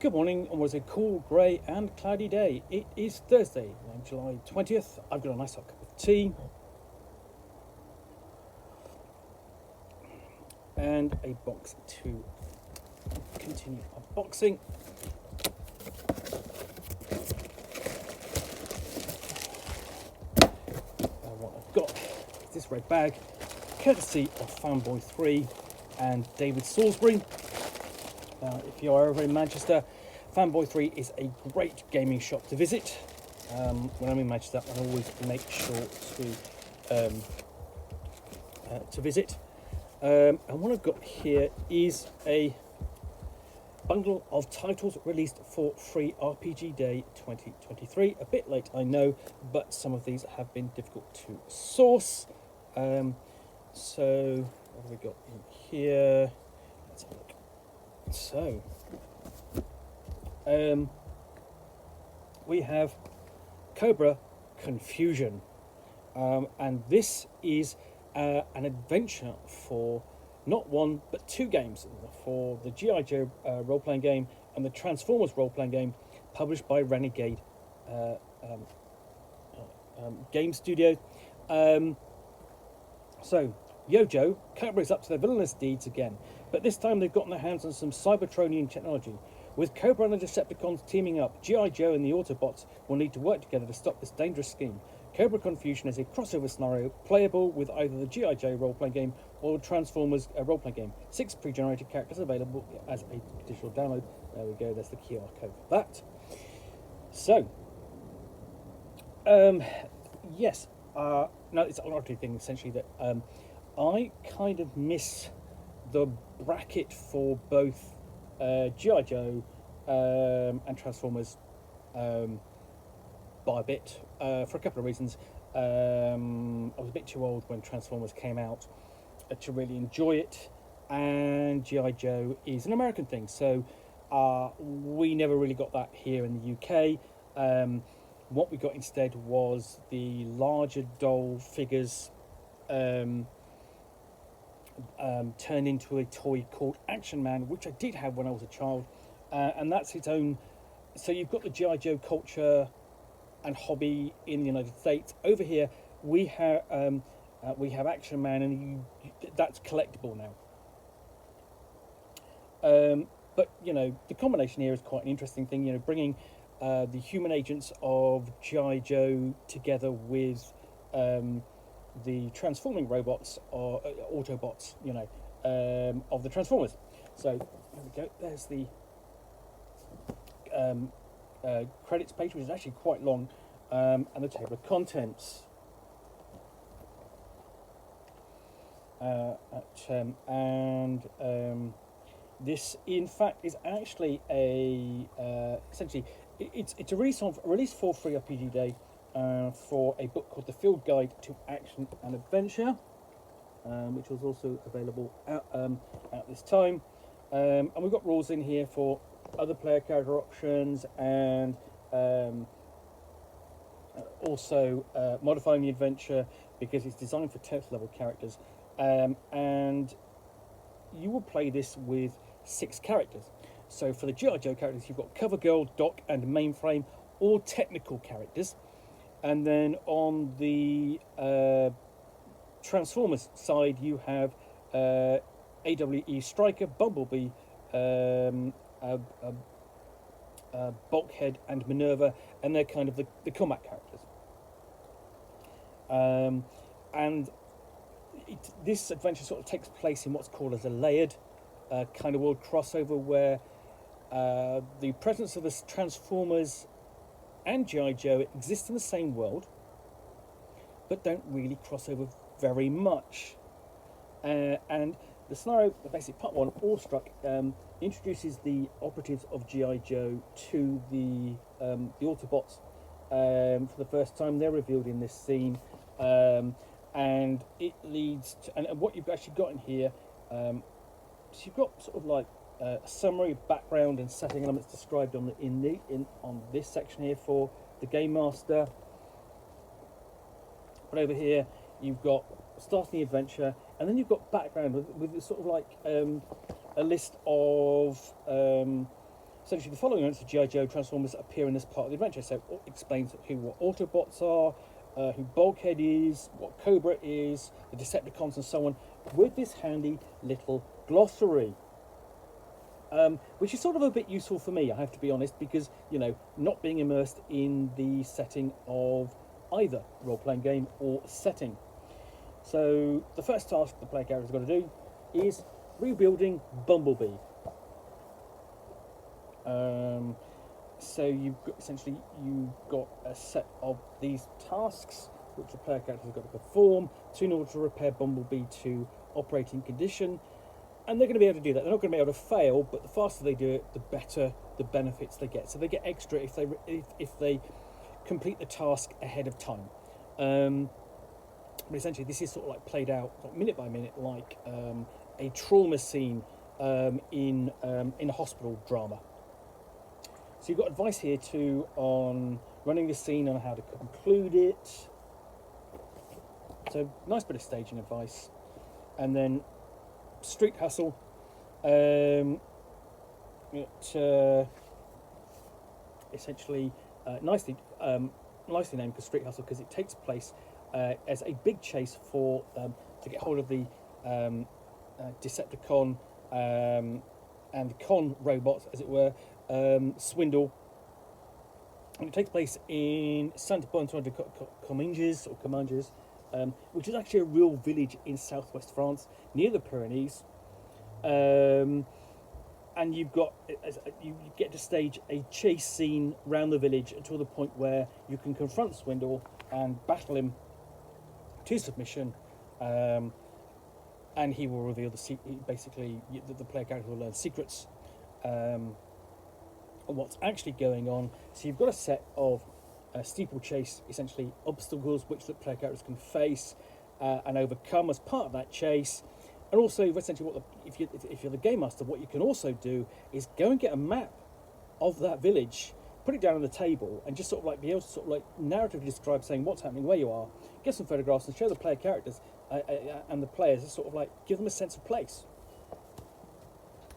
Good morning on what is a cool, grey and cloudy day. It is Thursday, July 20th. I've got a nice hot cup of tea and a box to continue unboxing. What I've got is this red bag, courtesy of Fanboy 3 and David Salisbury. If you are ever in Manchester, Fanboy 3 is a great gaming shop to visit. When I'm in Manchester, I always make sure to visit. And what I've got here is a bundle of titles released for Free RPG Day 2023. A bit late, I know, but some of these have been difficult to source. So, what have we got in here? Let's have a look. So, we have Cobra Confusion, and this is an adventure for not one but two games, for the G.I. Joe role-playing game and the Transformers role-playing game, published by Renegade Game Studios. So, Yo-Joe, Cobra is up to their villainous deeds again, but this time they've gotten their hands on some Cybertronian technology. With Cobra and the Decepticons teaming up, G.I. Joe and the Autobots will need to work together to stop this dangerous scheme. Cobra Confusion is a crossover scenario playable with either the G.I. Joe role-playing game or the Transformers role-playing game. 6 pre-generated characters available as a digital download. There we go, there's the QR code for that. So, yes, no, it's an oddity thing, essentially, that I kind of miss the bracket for both G.I. Joe and Transformers by a bit, for a couple of reasons. I was a bit too old when Transformers came out to really enjoy it, and G.I. Joe is an American thing, so we never really got that here in the UK. What we got instead was the larger doll figures turned into a toy called Action Man, which I did have when I was a child, and that's its own. So you've got the G.I. Joe culture and hobby in the United States. Over here, we have Action Man, and that's collectible now. But you know, the combination here is quite an interesting thing. You know, bringing the human agents of G.I. Joe together with the transforming robots or Autobots, you know, of the Transformers. So there we go. There's the credits page, which is actually quite long, and the table of contents. This, in fact, is actually a essentially it's a release for Free RPG Day. For a book called The Field Guide to Action and Adventure, which was also available at this time. And we've got rules in here for other player character options and also modifying the adventure because it's designed for 10th level characters. And you will play this with 6 characters. So for the G.I. Joe characters, you've got Cover Girl, Doc, and Mainframe, all technical characters. And then on the Transformers side, you have AWE Striker, Bumblebee, Bulkhead, and Minerva, and they're kind of the combat characters. And this adventure sort of takes place in what's called as a layered kind of world crossover, where the presence of the Transformers and G.I. Joe exist in the same world, but don't really cross over very much. And the scenario, basically part 1, Awestruck, introduces the operatives of G.I. Joe to the Autobots for the first time. They're revealed in this scene, and it leads to, and what you've actually got in here, so you've got sort of like a summary, background, and setting elements described on this section here for the Game Master. But over here, you've got starting the adventure, and then you've got background with sort of like a list of essentially the following events of G.I. Joe Transformers appear in this part of the adventure. So it explains what Autobots are, who Bulkhead is, what Cobra is, the Decepticons and so on, with this handy little glossary. Which is sort of a bit useful for me, I have to be honest, because, you know, not being immersed in the setting of either role-playing game or setting. So the first task the player character has got to do is rebuilding Bumblebee. So essentially you've got a set of these tasks which the player character has got to perform in order to repair Bumblebee to operating condition. And they're going to be able to do that. They're not going to be able to fail, but the faster they do it, the better the benefits they get. So they get extra if they complete the task ahead of time. But essentially, this is sort of like played out minute by minute, like a trauma scene in a hospital drama. So you've got advice here too on running the scene and how to conclude it. So nice bit of staging advice, and then Street Hustle. Essentially nicely named for Street Hustle because it takes place as a big chase for to get hold of the Decepticon and con robots, as it were, Swindle. And it takes place in Santa Bonita de Comminges, which is actually a real village in southwest France, near the Pyrenees. And you get to stage a chase scene round the village until the point where you can confront Swindle and battle him to submission, and he will reveal the player character will learn secrets on what's actually going on. So you've got a set of steeplechase, essentially obstacles which the player characters can face and overcome as part of that chase. And also, essentially, if you're the game master, what you can also do is go and get a map of that village, put it down on the table, and just sort of like be able to sort of like narratively describe, saying what's happening, where you are, get some photographs, and show the player characters and the players, sort of like give them a sense of place.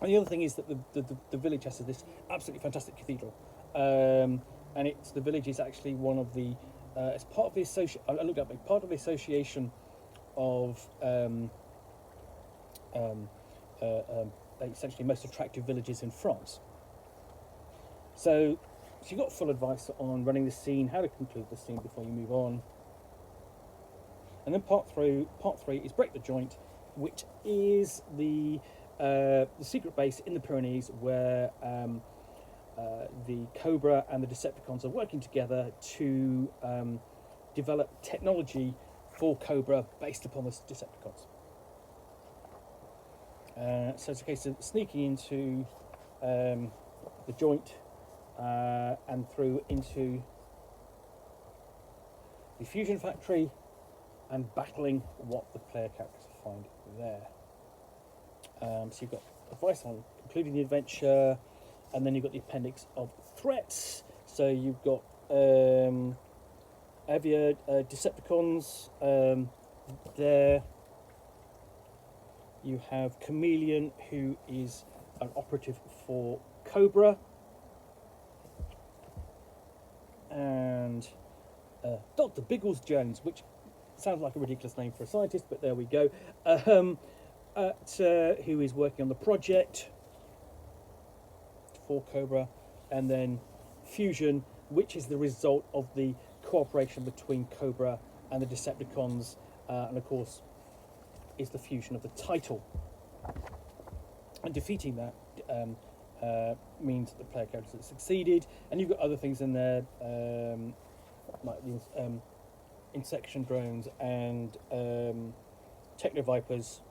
And the other thing is that the village has this absolutely fantastic cathedral, and the village is actually one of the it's part of the association of essentially most attractive villages in France. So you've got full advice on running the scene, how to conclude the scene before you move on. And then part three is Break the Joint, which is the secret base in the Pyrenees where the Cobra and the Decepticons are working together to develop technology for Cobra based upon the Decepticons. So it's a case of sneaking into the joint and through into the fusion factory and battling what the player characters find there. So you've got advice on concluding the adventure, and then you've got the appendix of threats. So you've got heavier Decepticons there. You have Chameleon, who is an operative for Cobra, and Dr. Bigglesjones, which sounds like a ridiculous name for a scientist, but there we go, who is working on the project for Cobra, and then Fusion, which is the result of the cooperation between Cobra and the Decepticons, and of course is the fusion of the title. And defeating that means that the player characters have succeeded. And you've got other things in there, like the Insection drones and Techno Vipers,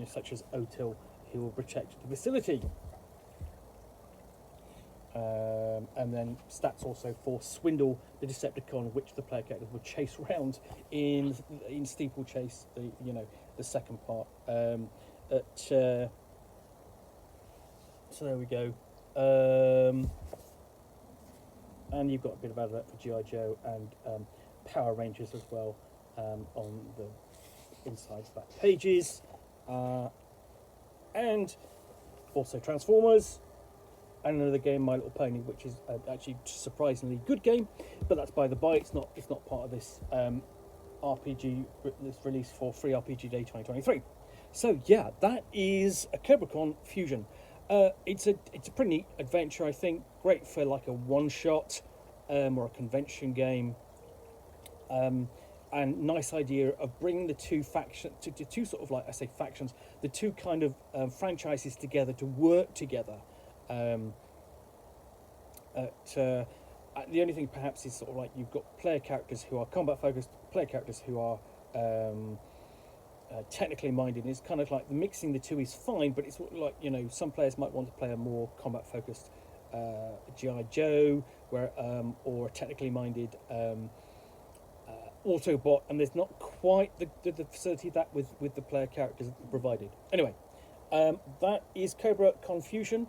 such as Otil, who will protect the facility. And then stats also for Swindle, the Decepticon, which the player characters will chase around in Steeplechase, the second part. So there we go. And you've got a bit about that for G.I. Joe and Power Rangers as well on the inside of that pages. And also Transformers. and another game, My Little Pony, which is actually a surprisingly good game, but that's by the by. It's not part of this RPG. This release for Free RPG Day 2023. So yeah, that is a CobraCon Fusion. It's a pretty neat adventure, I think. Great for like a one shot or a convention game. And nice idea of bringing the two factions, to two sort of, like I say, factions, the two kind of franchises together to work together. The only thing perhaps is sort of like you've got player characters who are combat focused, player characters who are technically minded. It's kind of like mixing the two is fine, but it's like, you know, some players might want to play a more combat focused G.I. Joe, or a technically minded Autobot, and there's not quite the facility that with the player characters provided. Anyway, that is Cobra Confusion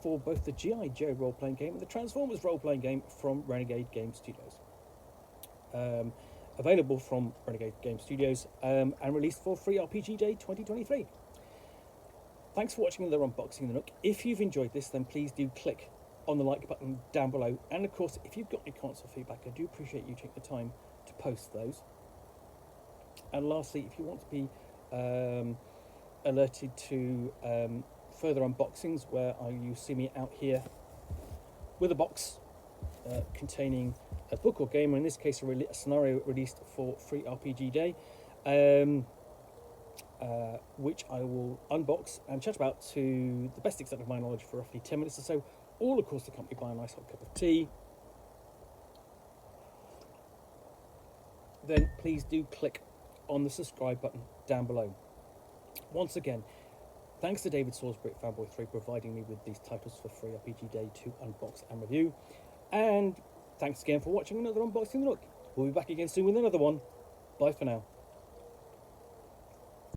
for both the G.I. Joe role-playing game and the Transformers role-playing game from Renegade Game Studios. Available from Renegade Game Studios and released for Free RPG Day 2023. Thanks for watching another unboxing of the Nook. If you've enjoyed this, then please do click on the like button down below. And of course, if you've got any comments or feedback, I do appreciate you taking the time to post those. And lastly, if you want to be alerted to further unboxings where you see me out here with a box containing a book or game, or in this case a scenario released for Free RPG Day, which I will unbox and chat about to the best extent of my knowledge for roughly 10 minutes or so, all of course accompanied by a nice hot cup of tea. Then please do click on the subscribe button down below. Once again, thanks to David Salisbury at Fanboy3 providing me with these titles for Free RPG Day to unbox and review. And thanks again for watching another unboxing of the Nook. We'll be back again soon with another one. Bye for now.